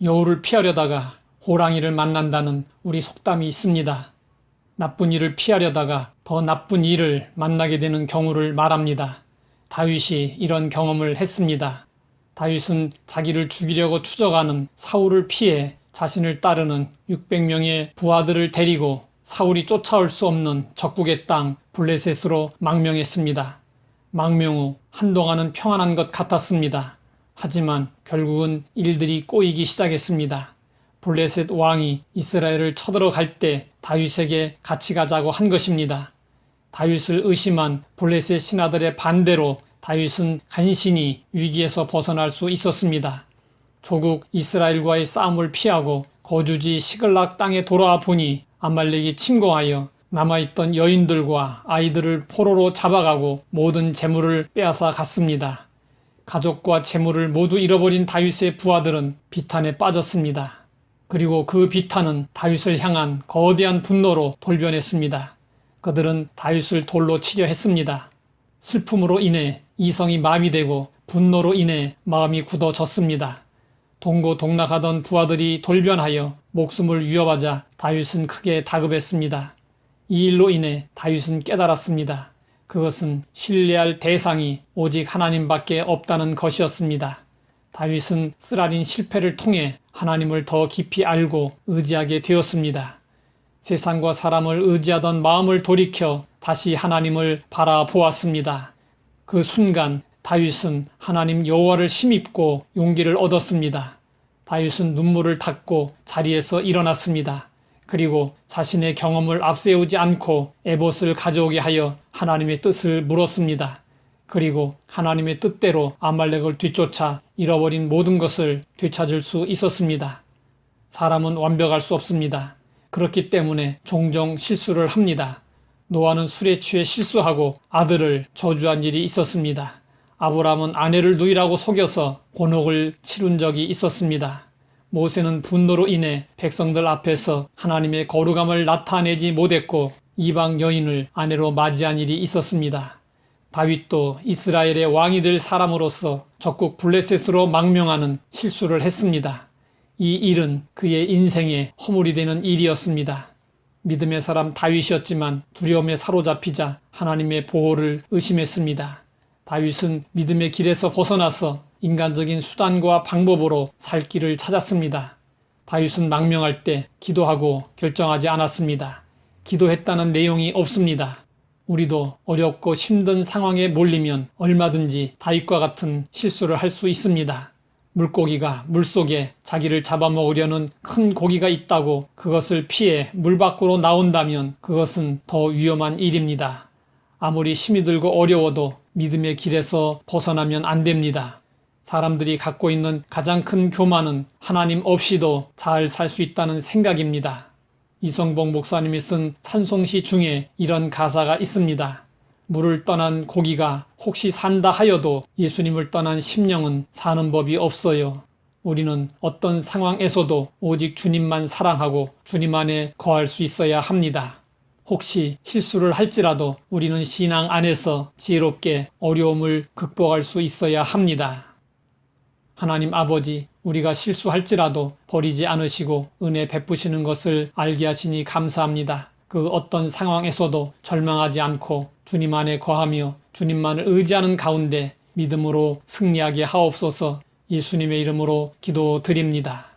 여우를 피하려다가 호랑이를 만난다는 우리 속담이 있습니다. 나쁜 일을 피하려다가 더 나쁜 일을 만나게 되는 경우를 말합니다. 다윗이 이런 경험을 했습니다. 다윗은 자기를 죽이려고 추적하는 사울을 피해 자신을 따르는 600명의 부하들을 데리고 사울이 쫓아올 수 없는 적국의 땅 블레셋으로 망명했습니다. 망명 후 한동안은 평안한 것 같았습니다. 하지만 결국은 일들이 꼬이기 시작했습니다. 블레셋 왕이 이스라엘을 쳐들어갈 때 다윗에게 같이 가자고 한 것입니다. 다윗을 의심한 블레셋 신하들의 반대로 다윗은 간신히 위기에서 벗어날 수 있었습니다. 조국 이스라엘과의 싸움을 피하고 거주지 시글락 땅에 돌아와 보니 아말렉이 침공하여 남아있던 여인들과 아이들을 포로로 잡아가고 모든 재물을 빼앗아 갔습니다. 가족과 재물을 모두 잃어버린 다윗의 부하들은 비탄에 빠졌습니다. 그리고 그 비탄은 다윗을 향한 거대한 분노로 돌변했습니다. 그들은 다윗을 돌로 치려 했습니다. 슬픔으로 인해 이성이 마비되고 분노로 인해 마음이 굳어졌습니다. 동고동락하던 부하들이 돌변하여 목숨을 위협하자 다윗은 크게 다급했습니다. 이 일로 인해 다윗은 깨달았습니다. 그것은 신뢰할 대상이 오직 하나님밖에 없다는 것이었습니다. 다윗은 쓰라린 실패를 통해 하나님을 더 깊이 알고 의지하게 되었습니다. 세상과 사람을 의지하던 마음을 돌이켜 다시 하나님을 바라보았습니다. 그 순간 다윗은 하나님 여호와를 힘입고 용기를 얻었습니다. 다윗은 눈물을 닦고 자리에서 일어났습니다. 그리고 자신의 경험을 앞세우지 않고 에봇을 가져오게 하여 하나님의 뜻을 물었습니다. 그리고 하나님의 뜻대로 아말렉을 뒤쫓아 잃어버린 모든 것을 되찾을 수 있었습니다. 사람은 완벽할 수 없습니다. 그렇기 때문에 종종 실수를 합니다. 노아는 술에 취해 실수하고 아들을 저주한 일이 있었습니다. 아브라함은 아내를 누이라고 속여서 곤혹을 치룬 적이 있었습니다. 모세는 분노로 인해 백성들 앞에서 하나님의 거룩함을 나타내지 못했고 이방 여인을 아내로 맞이한 일이 있었습니다. 다윗도 이스라엘의 왕이 될 사람으로서 적국 블레셋으로 망명하는 실수를 했습니다. 이 일은 그의 인생에 허물이 되는 일이었습니다. 믿음의 사람 다윗이었지만 두려움에 사로잡히자 하나님의 보호를 의심했습니다. 다윗은 믿음의 길에서 벗어나서 인간적인 수단과 방법으로 살 길을 찾았습니다. 다윗은 망명할 때 기도하고 결정하지 않았습니다. 기도했다는 내용이 없습니다. 우리도 어렵고 힘든 상황에 몰리면 얼마든지 다윗과 같은 실수를 할 수 있습니다. 물고기가 물속에 자기를 잡아먹으려는 큰 고기가 있다고 그것을 피해 물 밖으로 나온다면 그것은 더 위험한 일입니다. 아무리 힘이 들고 어려워도 믿음의 길에서 벗어나면 안 됩니다. 사람들이 갖고 있는 가장 큰 교만은 하나님 없이도 잘 살 수 있다는 생각입니다. 이성봉 목사님이 쓴 찬송시 중에 이런 가사가 있습니다. 물을 떠난 고기가 혹시 산다 하여도 예수님을 떠난 심령은 사는 법이 없어요. 우리는 어떤 상황에서도 오직 주님만 사랑하고 주님 안에 거할 수 있어야 합니다. 혹시 실수를 할지라도 우리는 신앙 안에서 지혜롭게 어려움을 극복할 수 있어야 합니다. 하나님 아버지, 우리가 실수할지라도 버리지 않으시고 은혜 베푸시는 것을 알게 하시니 감사합니다. 그 어떤 상황에서도 절망하지 않고 주님 안에 거하며 주님만을 의지하는 가운데 믿음으로 승리하게 하옵소서. 예수님의 이름으로 기도드립니다.